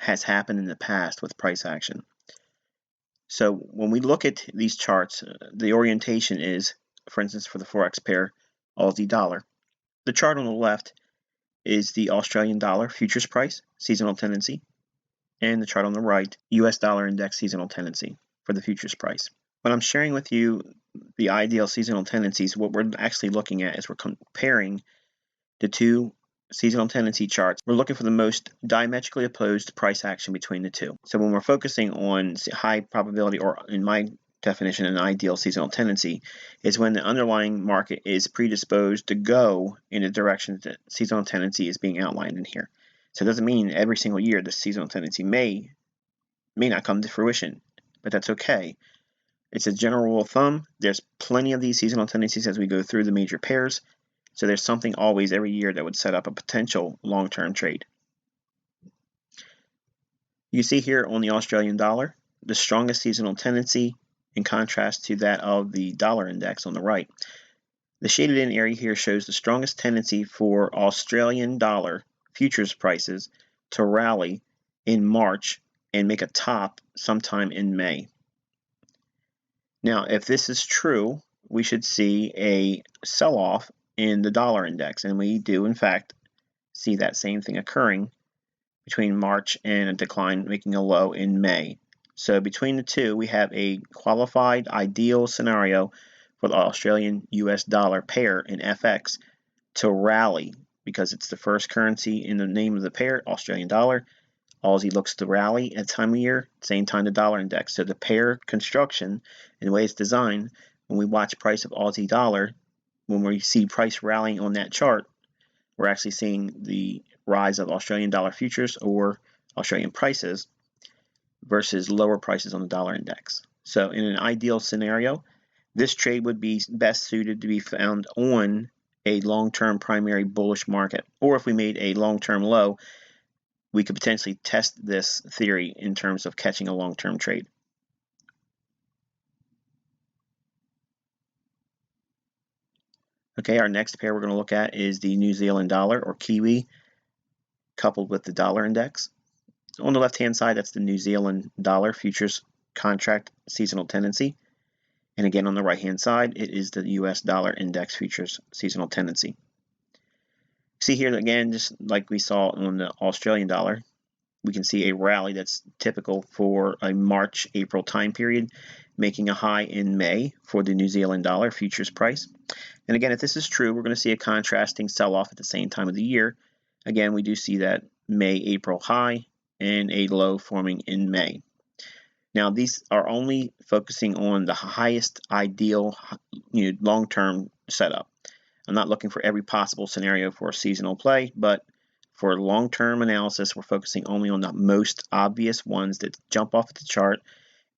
has happened in the past with price action. So when we look at these charts, the orientation is, for instance, for the Forex pair, Aussie dollar. The chart on the left is the Australian dollar futures price, seasonal tendency, and the chart on the right, US dollar index seasonal tendency for the futures price. When I'm sharing with you the ideal seasonal tendencies, what we're actually looking at is we're comparing the two seasonal tendency charts. We're looking for the most diametrically opposed price action between the two. So when we're focusing on high probability, or in my definition, an ideal seasonal tendency, is when the underlying market is predisposed to go in the direction that seasonal tendency is being outlined in here. So it doesn't mean every single year the seasonal tendency may not come to fruition, but that's okay. It's a general rule of thumb. There's plenty of these seasonal tendencies as we go through the major pairs. So there's something always every year that would set up a potential long-term trade. You see here on the Australian dollar, the strongest seasonal tendency in contrast to that of the dollar index on the right. The shaded in area here shows the strongest tendency for Australian dollar futures prices to rally in March and make a top sometime in May. Now, if this is true, we should see a sell-off in the dollar index, and we do in fact see that same thing occurring between March and a decline making a low in May. So between the two, we have a qualified ideal scenario for the Australian US dollar pair in FX to rally, because it's the first currency in the name of the pair, Australian dollar. Aussie looks to rally at time of year, same time the dollar index. So the pair construction and the way it's designed, when we watch price of Aussie dollar, when we see price rallying on that chart, we're actually seeing the rise of Australian dollar futures or Australian prices versus lower prices on the dollar index. So in an ideal scenario, this trade would be best suited to be found on a long-term primary bullish market. Or if we made a long-term low, we could potentially test this theory in terms of catching a long-term trade. Okay, our next pair we're going to look at is the New Zealand dollar, or Kiwi, coupled with the dollar index. On the left-hand side, that's the New Zealand dollar futures contract seasonal tendency. And again, on the right-hand side, it is the US dollar index futures seasonal tendency. See here again, just like we saw on the Australian dollar, we can see a rally that's typical for a March-April time period, making a high in May for the New Zealand dollar futures price. And again, if this is true, we're going to see a contrasting sell-off at the same time of the year. Again, we do see that May-April high and a low forming in May. Now, these are only focusing on the highest ideal, long-term setup. I'm not looking for every possible scenario for a seasonal play, but for long-term analysis, we're focusing only on the most obvious ones that jump off at the chart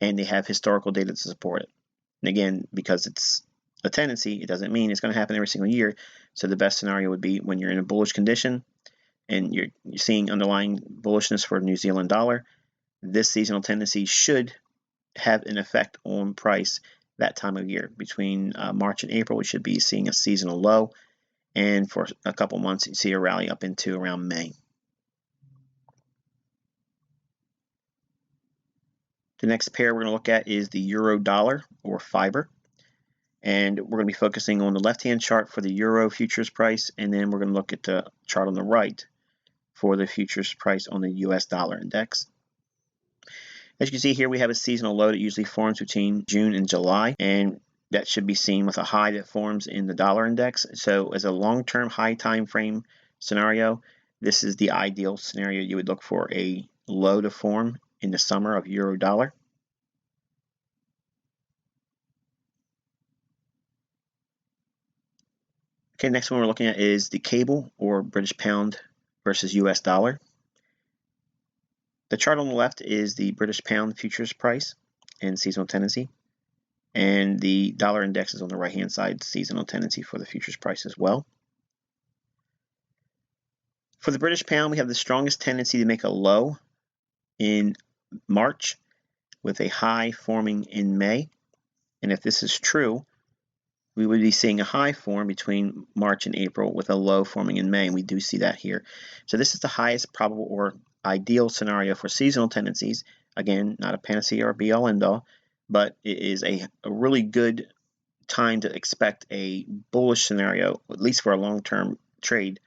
and they have historical data to support it. And again, because it's a tendency, it doesn't mean it's going to happen every single year. So the best scenario would be when you're in a bullish condition and you're seeing underlying bullishness for New Zealand dollar, this seasonal tendency should have an effect on price that time of year. Between March and April, we should be seeing a seasonal low, and for a couple months, you see a rally up into around May. The next pair we're going to look at is the euro dollar, or fiber. And we're going to be focusing on the left-hand chart for the euro futures price, and then we're going to look at the chart on the right for the futures price on the US dollar index. As you can see here, we have a seasonal low that usually forms between June and July, and that should be seen with a high that forms in the dollar index. So as a long-term high time frame scenario, this is the ideal scenario. You would look for a low to form in the summer of euro dollar. Okay, next one we're looking at is the cable, or British pound versus US dollar. The chart on the left is the British pound futures price and seasonal tendency, and the dollar index is on the right-hand side, seasonal tendency for the futures price as well. For the British pound, we have the strongest tendency to make a low in March with a high forming in May. And if this is true, we would be seeing a high form between March and April with a low forming in May, and we do see that here. So this is the highest probable or ideal scenario for seasonal tendencies. Again, not a panacea or be-all end-all, but it is a really good time to expect a bullish scenario, at least for a long-term trade,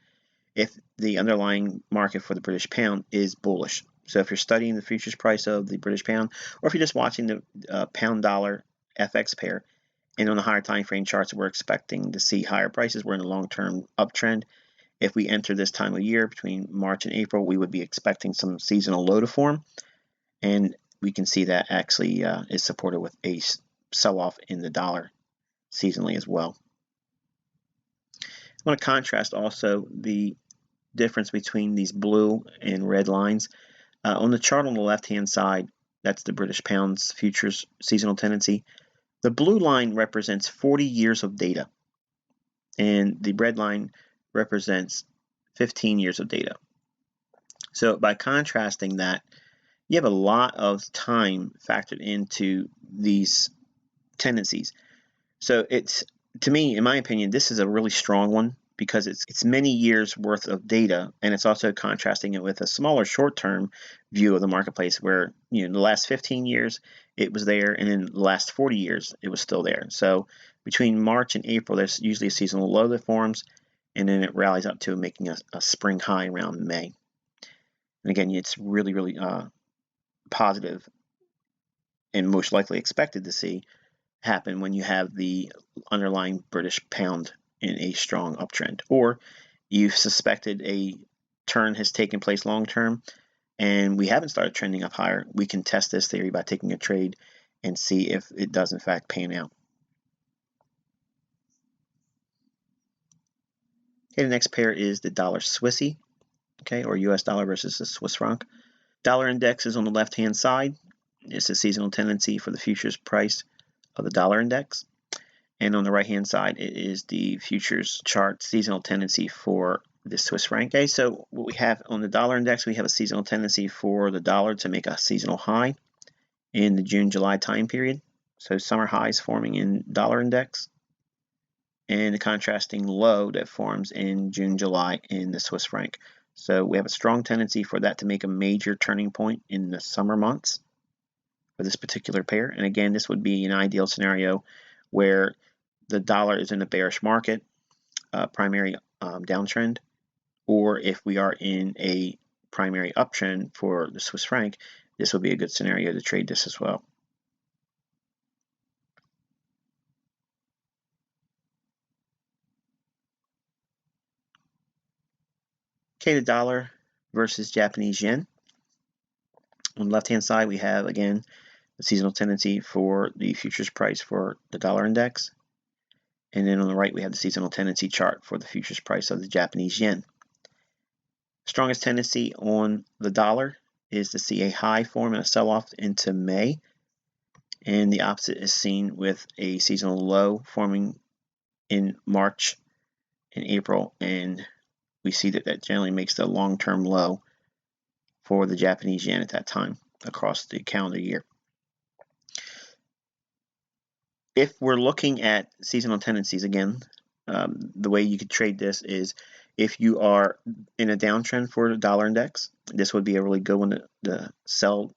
if the underlying market for the British pound is bullish. So if you're studying the futures price of the British pound, or if you're just watching the pound dollar FX pair, and on the higher time frame charts, we're expecting to see higher prices. We're in a long-term uptrend. If we enter this time of year between March and April, we would be expecting some seasonal low to form, and we can see that actually is supported with a sell-off in the dollar seasonally as well. I want to contrast also the difference between these blue and red lines. On the chart on the left-hand side, that's the British pound's futures seasonal tendency. The blue line represents 40 years of data, and the red line represents 15 years of data. So by contrasting that, you have a lot of time factored into these tendencies. So it's, to me, in my opinion, this is a really strong one because it's many years worth of data, and it's also contrasting it with a smaller short-term view of the marketplace where, in the last 15 years it was there, and in the last 40 years it was still there. So between March and April, there's usually a seasonal low that forms, and then it rallies up to making a spring high around May. And again, it's really, really positive and most likely expected to see happen when you have the underlying British pound in a strong uptrend, or you've suspected a turn has taken place long term and we haven't started trending up higher. We can test this theory by taking a trade and see if it does in fact pan out. Okay, the next pair is the dollar Swissy, okay, or US dollar versus the Swiss franc. Dollar index is on the left hand side. It's a seasonal tendency for the futures price of the dollar index. And on the right hand side, it is the futures chart seasonal tendency for the Swiss franc. Okay, so what we have on the dollar index, we have a seasonal tendency for the dollar to make a seasonal high in the June-July time period. So summer highs forming in dollar index, and the contrasting low that forms in June-July in the Swiss franc. So we have a strong tendency for that to make a major turning point in the summer months for this particular pair. And again, this would be an ideal scenario where the dollar is in a bearish market, primary downtrend, or if we are in a primary uptrend for the Swiss franc, this will be a good scenario to trade this as well. Okay, the dollar versus Japanese yen. On the left-hand side, we have, again, the seasonal tendency for the futures price for the dollar index. And then on the right, we have the seasonal tendency chart for the futures price of the Japanese yen. Strongest tendency on the dollar is to see a high form and a sell-off into May. And the opposite is seen with a seasonal low forming in March and April. And we see that that generally makes the long-term low for the Japanese yen at that time across the calendar year. If we're looking at seasonal tendencies, again, the way you could trade this is if you are in a downtrend for the dollar index, this would be a really good one to sell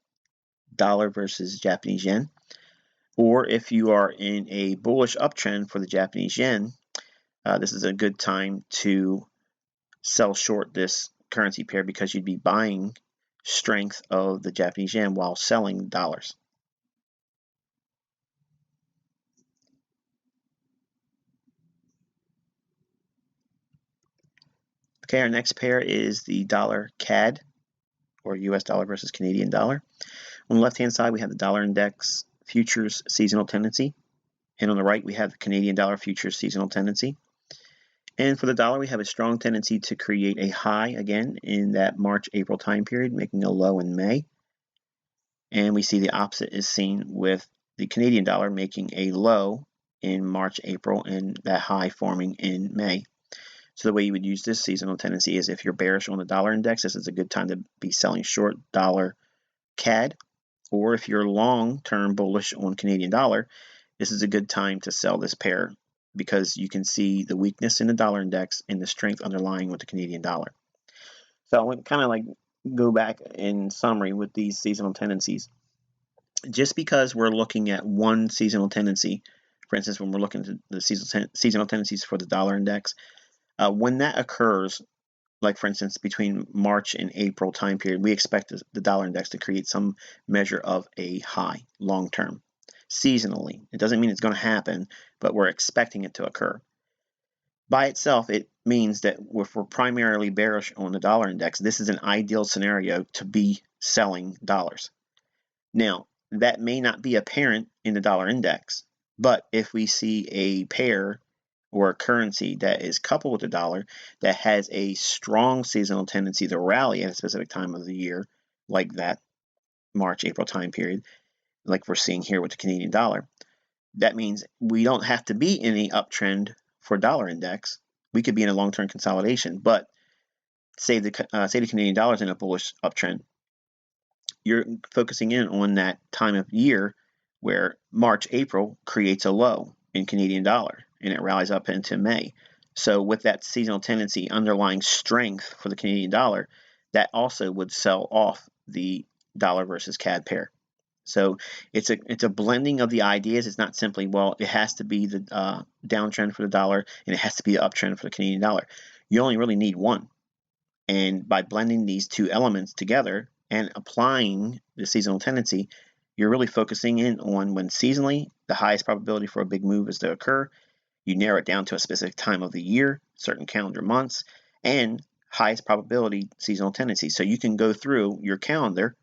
dollar versus Japanese yen. Or if you are in a bullish uptrend for the Japanese yen, this is a good time to sell short this currency pair because you'd be buying strength of the Japanese yen while selling dollars. Okay, our next pair is the dollar CAD, or US dollar versus Canadian dollar. On the left-hand side, we have the dollar index futures seasonal tendency. And on the right, we have the Canadian dollar futures seasonal tendency. And for the dollar, we have a strong tendency to create a high again in that March-April time period, making a low in May. And we see the opposite is seen with the Canadian dollar making a low in March, April, and that high forming in May. So the way you would use this seasonal tendency is if you're bearish on the dollar index, this is a good time to be selling short dollar CAD. Or if you're long-term bullish on Canadian dollar, this is a good time to sell this pair because you can see the weakness in the dollar index and the strength underlying with the Canadian dollar. So I went kind of like go back in summary with these seasonal tendencies. Just because we're looking at one seasonal tendency, for instance, when we're looking at the seasonal tendencies for the dollar index, when that occurs, like for instance, between March and April time period, we expect the dollar index to create some measure of a high long term, seasonally. It doesn't mean it's going to happen, but we're expecting it to occur. By itself, it means that if we're primarily bearish on the dollar index, this is an ideal scenario to be selling dollars. Now, that may not be apparent in the dollar index, but if we see a pair or a currency that is coupled with the dollar that has a strong seasonal tendency to rally at a specific time of the year, like that March, April time period, like we're seeing here with the Canadian dollar, that means we don't have to be in the uptrend for dollar index. We could be in a long-term consolidation, but say the Canadian dollar is in a bullish uptrend. You're focusing in on that time of year where March, April creates a low in Canadian dollar and it rallies up into May. So with that seasonal tendency, underlying strength for the Canadian dollar, that also would sell off the dollar versus CAD pair. So it's a blending of the ideas. It's not simply, well, it has to be the downtrend for the dollar and it has to be the uptrend for the Canadian dollar. You only really need one. And by blending these two elements together and applying the seasonal tendency, you're really focusing in on when seasonally the highest probability for a big move is to occur. You narrow it down to a specific time of the year, certain calendar months, and highest probability seasonal tendency. So you can go through your calendar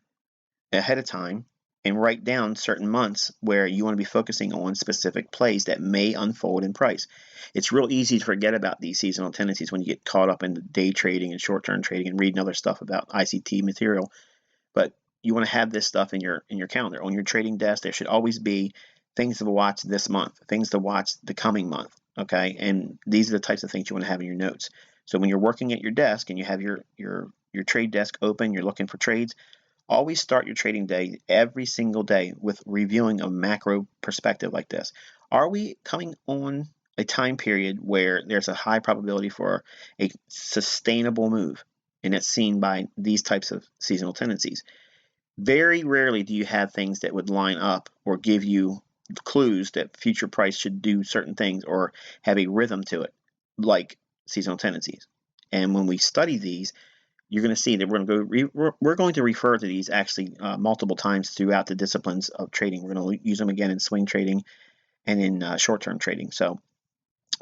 ahead of time and write down certain months where you want to be focusing on specific plays that may unfold in price. It's real easy to forget about these seasonal tendencies when you get caught up in day trading and short-term trading and reading other stuff about ICT material. But you want to have this stuff in your calendar. On your trading desk, there should always be things to watch this month, things to watch the coming month, okay? And these are the types of things you want to have in your notes. So when you're working at your desk and you have your trade desk open, you're looking for trades, always start your trading day every single day with reviewing a macro perspective like this. Are we coming on a time period where there's a high probability for a sustainable move? And it's seen by these types of seasonal tendencies. Very rarely do you have things that would line up or give you clues that future price should do certain things or have a rhythm to it, like seasonal tendencies. And when we study these, you're going to see that we're going to refer to these actually multiple times throughout the disciplines of trading. We're going to use them again in swing trading and in short-term trading. So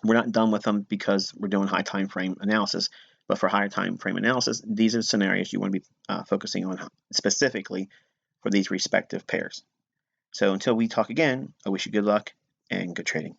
we're not done with them because we're doing high time frame analysis. But for higher time frame analysis, these are scenarios you want to be focusing on specifically for these respective pairs. So until we talk again, I wish you good luck and good trading.